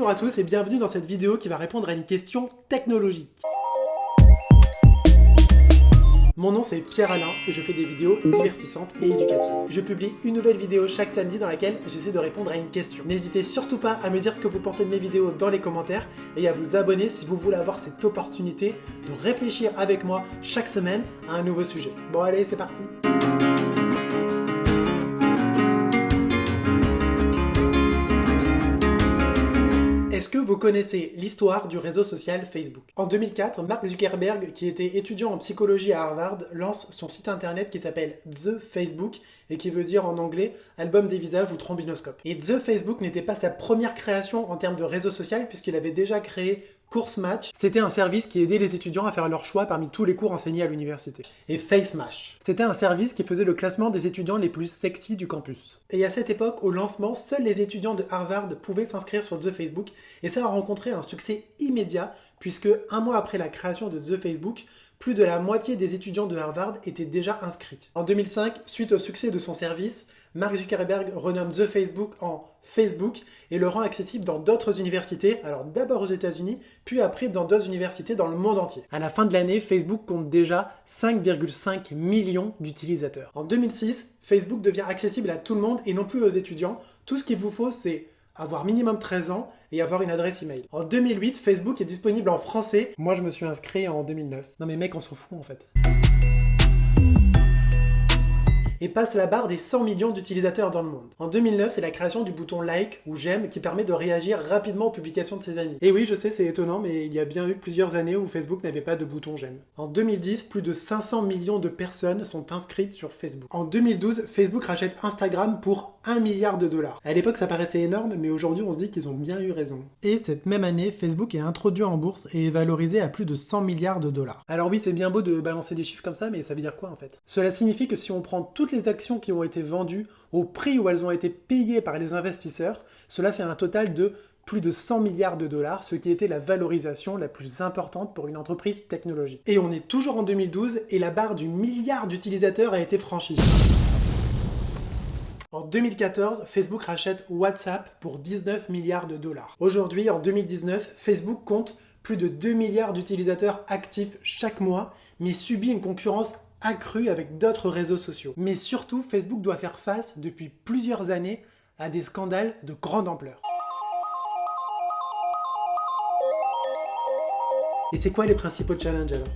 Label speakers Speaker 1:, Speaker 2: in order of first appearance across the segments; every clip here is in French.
Speaker 1: Bonjour à tous et bienvenue dans cette vidéo qui va répondre à une question technologique. Mon nom c'est Pierre Alain et je fais des vidéos divertissantes et éducatives. Je publie une nouvelle vidéo chaque samedi dans laquelle j'essaie de répondre à une question. N'hésitez surtout pas à me dire ce que vous pensez de mes vidéos dans les commentaires et à vous abonner si vous voulez avoir cette opportunité de réfléchir avec moi chaque semaine à un nouveau sujet. Bon allez, c'est parti! Est-ce que vous connaissez l'histoire du réseau social Facebook? En 2004, Mark Zuckerberg, qui était étudiant en psychologie à Harvard, lance son site internet qui s'appelle The Facebook et qui veut dire en anglais album des visages ou trombinoscope. Et The Facebook n'était pas sa première création en termes de réseau social puisqu'il avait déjà créé Course Match. C'était un service qui aidait les étudiants à faire leur choix parmi tous les cours enseignés à l'université. Et Face Match. C'était un service qui faisait le classement des étudiants les plus sexy du campus. Et à cette époque, au lancement, seuls les étudiants de Harvard pouvaient s'inscrire sur The Facebook et ça a rencontré un succès immédiat puisque un mois après la création de The Facebook, plus de la moitié des étudiants de Harvard étaient déjà inscrits. En 2005, suite au succès de son service, Mark Zuckerberg renomme The Facebook en Facebook et le rend accessible dans d'autres universités, alors d'abord aux États-Unis, puis après dans d'autres universités dans le monde entier. À la fin de l'année, Facebook compte déjà 5,5 millions d'utilisateurs. En 2006, Facebook devient accessible à tout le monde et non plus aux étudiants. Tout ce qu'il vous faut, c'est avoir minimum 13 ans et avoir une adresse email. En 2008, Facebook est disponible en français. Moi, je me suis inscrit en 2009. Non mais mec, on s'en fout en fait. Et passe la barre des 100 millions d'utilisateurs dans le monde. En 2009, c'est la création du bouton like ou j'aime qui permet de réagir rapidement aux publications de ses amis. Et oui, je sais, c'est étonnant, mais il y a bien eu plusieurs années où Facebook n'avait pas de bouton j'aime. En 2010, plus de 500 millions de personnes sont inscrites sur Facebook. En 2012, Facebook rachète Instagram pour 1 milliard de dollars. À l'époque, ça paraissait énorme, mais aujourd'hui, on se dit qu'ils ont bien eu raison. Et cette même année, Facebook est introduit en bourse et est valorisé à plus de 100 milliards de dollars. Alors oui, c'est bien beau de balancer des chiffres comme ça, mais ça veut dire quoi en fait? Cela signifie que si on prend toutes les actions qui ont été vendues au prix où elles ont été payées par les investisseurs, cela fait un total de plus de 100 milliards de dollars, ce qui était la valorisation la plus importante pour une entreprise technologique. Et on est toujours en 2012 et la barre du milliard d'utilisateurs a été franchie. En 2014, Facebook rachète WhatsApp pour 19 milliards de dollars. Aujourd'hui, en 2019, Facebook compte plus de 2 milliards d'utilisateurs actifs chaque mois, mais subit une concurrence accrue avec d'autres réseaux sociaux. Mais surtout, Facebook doit faire face depuis plusieurs années à des scandales de grande ampleur. Et c'est quoi les principaux challenges alors?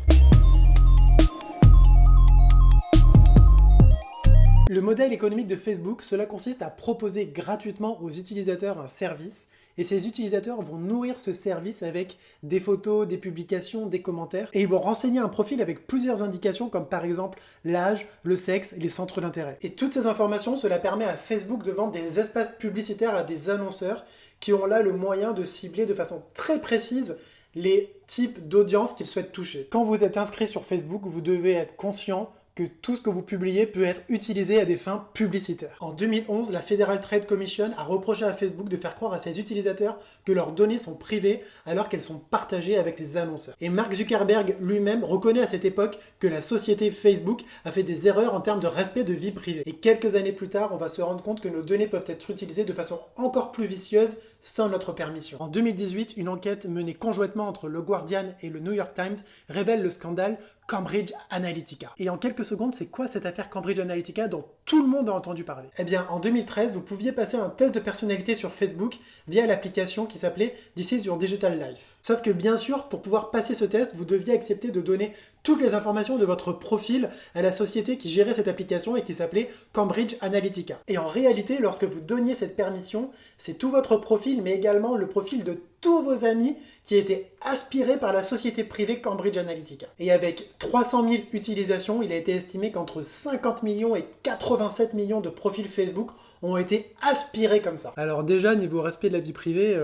Speaker 1: Le modèle économique de Facebook, cela consiste à proposer gratuitement aux utilisateurs un service et ces utilisateurs vont nourrir ce service avec des photos, des publications, des commentaires et ils vont renseigner un profil avec plusieurs indications comme par exemple l'âge, le sexe et les centres d'intérêt. Et toutes ces informations, cela permet à Facebook de vendre des espaces publicitaires à des annonceurs qui ont là le moyen de cibler de façon très précise les types d'audience qu'ils souhaitent toucher. Quand vous êtes inscrit sur Facebook, vous devez être conscient que tout ce que vous publiez peut être utilisé à des fins publicitaires. En 2011, la Federal Trade Commission a reproché à Facebook de faire croire à ses utilisateurs que leurs données sont privées alors qu'elles sont partagées avec les annonceurs. Et Mark Zuckerberg lui-même reconnaît à cette époque que la société Facebook a fait des erreurs en termes de respect de vie privée. Et quelques années plus tard, on va se rendre compte que nos données peuvent être utilisées de façon encore plus vicieuse sans notre permission. En 2018, une enquête menée conjointement entre le Guardian et le New York Times révèle le scandale Cambridge Analytica. Et en quelques secondes, c'est quoi cette affaire Cambridge Analytica dont tout le monde a entendu parler? Eh bien, en 2013, vous pouviez passer un test de personnalité sur Facebook via l'application qui s'appelait This is your digital life. Sauf que bien sûr, pour pouvoir passer ce test, vous deviez accepter de donner toutes les informations de votre profil à la société qui gérait cette application et qui s'appelait Cambridge Analytica. Et en réalité, lorsque vous donniez cette permission, c'est tout votre profil, mais également le profil de tous vos amis qui étaient aspirés par la société privée Cambridge Analytica. Et avec 300 000 utilisations, il a été estimé qu'entre 50 millions et 87 millions de profils Facebook ont été aspirés comme ça. Alors déjà, niveau respect de la vie privée,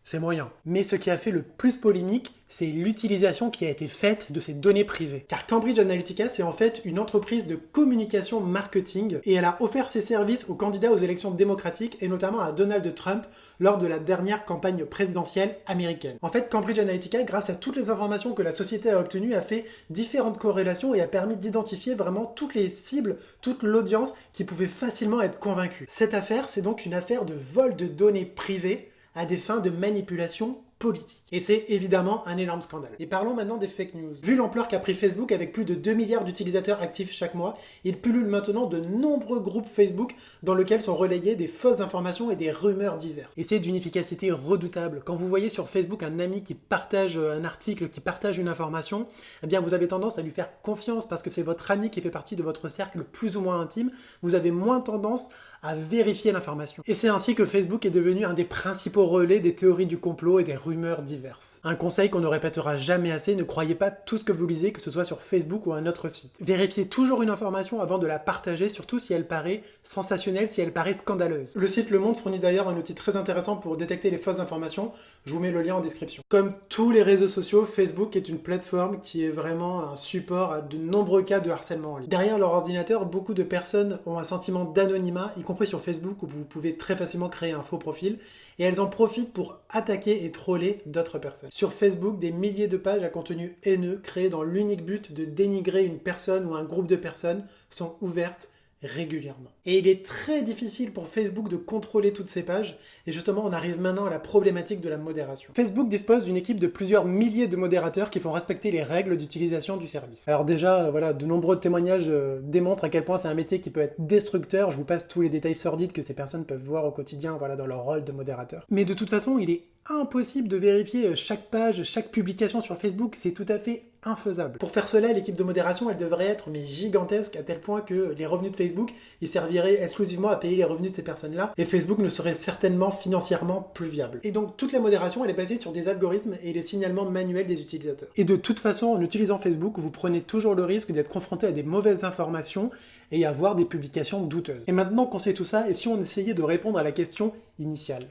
Speaker 1: c'est moyen. Mais ce qui a fait le plus polémique, c'est l'utilisation qui a été faite de ces données privées. Car Cambridge Analytica, c'est en fait une entreprise de communication marketing et elle a offert ses services aux candidats aux élections démocratiques et notamment à Donald Trump lors de la dernière campagne présidentielle américaine. En fait, Cambridge Analytica, grâce à toutes les informations que la société a obtenues, a fait différentes corrélations et a permis d'identifier vraiment toutes les cibles, toute l'audience qui pouvait facilement être convaincue. Cette affaire, c'est donc une affaire de vol de données privées à des fins de manipulation politique. Et c'est évidemment un énorme scandale. Et parlons maintenant des fake news. Vu l'ampleur qu'a pris Facebook avec plus de 2 milliards d'utilisateurs actifs chaque mois, il pullule maintenant de nombreux groupes Facebook dans lesquels sont relayées des fausses informations et des rumeurs diverses. Et c'est d'une efficacité redoutable. Quand vous voyez sur Facebook un ami qui partage un article, qui partage une information, eh bien vous avez tendance à lui faire confiance parce que c'est votre ami qui fait partie de votre cercle plus ou moins intime. Vous avez moins tendance à vérifier l'information. Et c'est ainsi que Facebook est devenu un des principaux relais des théories du complot et des rumeurs diverses. Un conseil qu'on ne répétera jamais assez, ne croyez pas tout ce que vous lisez, que ce soit sur Facebook ou un autre site. Vérifiez toujours une information avant de la partager, surtout si elle paraît sensationnelle, si elle paraît scandaleuse. Le site Le Monde fournit d'ailleurs un outil très intéressant pour détecter les fausses informations, je vous mets le lien en description. Comme tous les réseaux sociaux, Facebook est une plateforme qui est vraiment un support à de nombreux cas de harcèlement en ligne. Derrière leur ordinateur, beaucoup de personnes ont un sentiment d'anonymat, y compris sur Facebook où vous pouvez très facilement créer un faux profil, et elles en profitent pour attaquer et troller d'autres personnes. Sur Facebook, des milliers de pages à contenu haineux créées dans l'unique but de dénigrer une personne ou un groupe de personnes sont ouvertes régulièrement. Et il est très difficile pour Facebook de contrôler toutes ces pages, et justement on arrive maintenant à la problématique de la modération. Facebook dispose d'une équipe de plusieurs milliers de modérateurs qui font respecter les règles d'utilisation du service. Alors déjà, voilà, de nombreux témoignages démontrent à quel point c'est un métier qui peut être destructeur. Je vous passe tous les détails sordides que ces personnes peuvent voir au quotidien, voilà, dans leur rôle de modérateur. Mais de toute façon, il est impossible de vérifier chaque page, chaque publication sur Facebook, c'est tout à fait infaisable. Pour faire cela, l'équipe de modération, elle devrait être gigantesque, à tel point que les revenus de Facebook, ils serviraient exclusivement à payer les revenus de ces personnes-là, et Facebook ne serait certainement financièrement plus viable. Et donc toute la modération, elle est basée sur des algorithmes et les signalements manuels des utilisateurs. Et de toute façon, en utilisant Facebook, vous prenez toujours le risque d'être confronté à des mauvaises informations et à voir des publications douteuses. Et maintenant qu'on sait tout ça, et si on essayait de répondre à la question initiale ?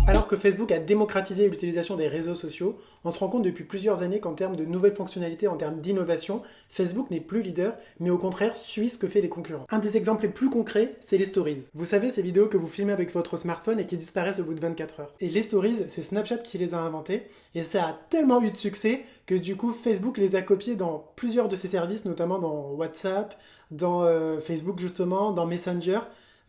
Speaker 1: Alors que Facebook a démocratisé l'utilisation des réseaux sociaux, on se rend compte depuis plusieurs années qu'en termes de nouvelles fonctionnalités, en termes d'innovation, Facebook n'est plus leader, mais au contraire suit ce que fait les concurrents. Un des exemples les plus concrets, c'est les stories. Vous savez, ces vidéos que vous filmez avec votre smartphone et qui disparaissent au bout de 24 heures. Et les stories, c'est Snapchat qui les a inventées, et ça a tellement eu de succès que du coup Facebook les a copiés dans plusieurs de ses services, notamment dans WhatsApp, dans Facebook justement, dans Messenger.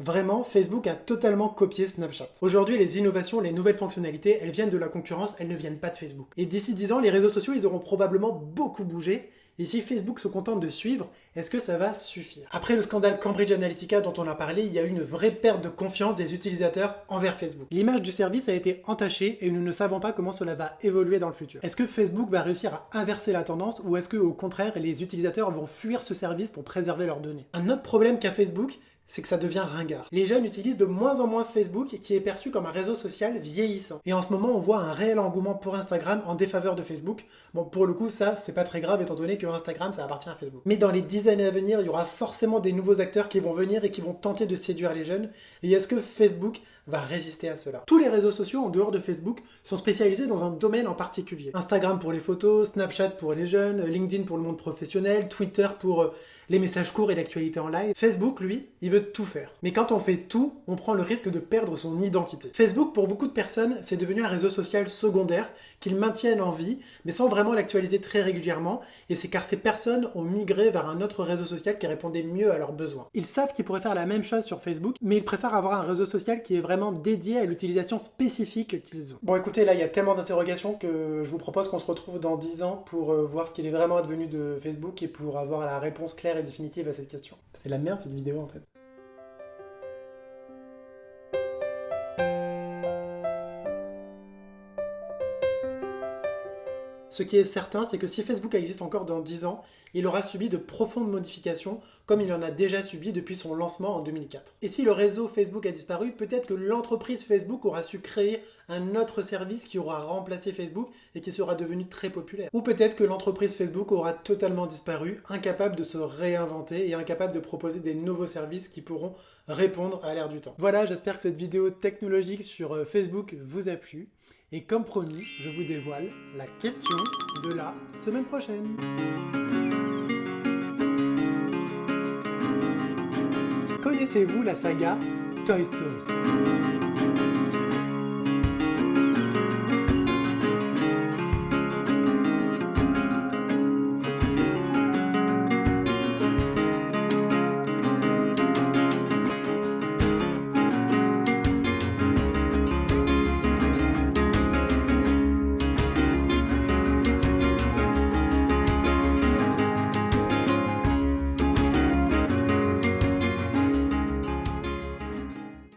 Speaker 1: Vraiment, Facebook a totalement copié Snapchat. Aujourd'hui, les innovations, les nouvelles fonctionnalités, elles viennent de la concurrence, elles ne viennent pas de Facebook. Et d'ici 10 ans, les réseaux sociaux, ils auront probablement beaucoup bougé. Et si Facebook se contente de suivre, est-ce que ça va suffire? Après le scandale Cambridge Analytica dont on a parlé, il y a eu une vraie perte de confiance des utilisateurs envers Facebook. L'image du service a été entachée et nous ne savons pas comment cela va évoluer dans le futur. Est-ce que Facebook va réussir à inverser la tendance ou est-ce que au contraire, les utilisateurs vont fuir ce service pour préserver leurs données? Un autre problème qu'a Facebook, c'est que ça devient ringard. Les jeunes utilisent de moins en moins Facebook, qui est perçu comme un réseau social vieillissant. Et en ce moment, on voit un réel engouement pour Instagram en défaveur de Facebook. Bon, pour le coup, ça, c'est pas très grave, étant donné que Instagram, ça appartient à Facebook. Mais dans les 10 années à venir, il y aura forcément des nouveaux acteurs qui vont venir et qui vont tenter de séduire les jeunes. Et est-ce que Facebook va résister à cela? Tous les réseaux sociaux, en dehors de Facebook, sont spécialisés dans un domaine en particulier. Instagram pour les photos, Snapchat pour les jeunes, LinkedIn pour le monde professionnel, Twitter pour les messages courts et l'actualité en live. Facebook, lui, il veut tout faire. Mais quand on fait tout, on prend le risque de perdre son identité. Facebook, pour beaucoup de personnes, c'est devenu un réseau social secondaire qu'ils maintiennent en vie, mais sans vraiment l'actualiser très régulièrement, et c'est car ces personnes ont migré vers un autre réseau social qui répondait mieux à leurs besoins. Ils savent qu'ils pourraient faire la même chose sur Facebook, mais ils préfèrent avoir un réseau social qui est vraiment dédié à l'utilisation spécifique qu'ils ont. Bon écoutez, là il y a tellement d'interrogations que je vous propose qu'on se retrouve dans 10 ans pour voir ce qu'il est vraiment advenu de Facebook et pour avoir la réponse claire et définitive à cette question. C'est la merde cette vidéo en fait. Ce qui est certain, c'est que si Facebook existe encore dans 10 ans, il aura subi de profondes modifications, comme il en a déjà subi depuis son lancement en 2004. Et si le réseau Facebook a disparu, peut-être que l'entreprise Facebook aura su créer un autre service qui aura remplacé Facebook et qui sera devenu très populaire. Ou peut-être que l'entreprise Facebook aura totalement disparu, incapable de se réinventer et incapable de proposer des nouveaux services qui pourront répondre à l'ère du temps. Voilà, j'espère que cette vidéo technologique sur Facebook vous a plu. Et comme promis, je vous dévoile la question de la semaine prochaine. Connaissez-vous la saga Toy Story ?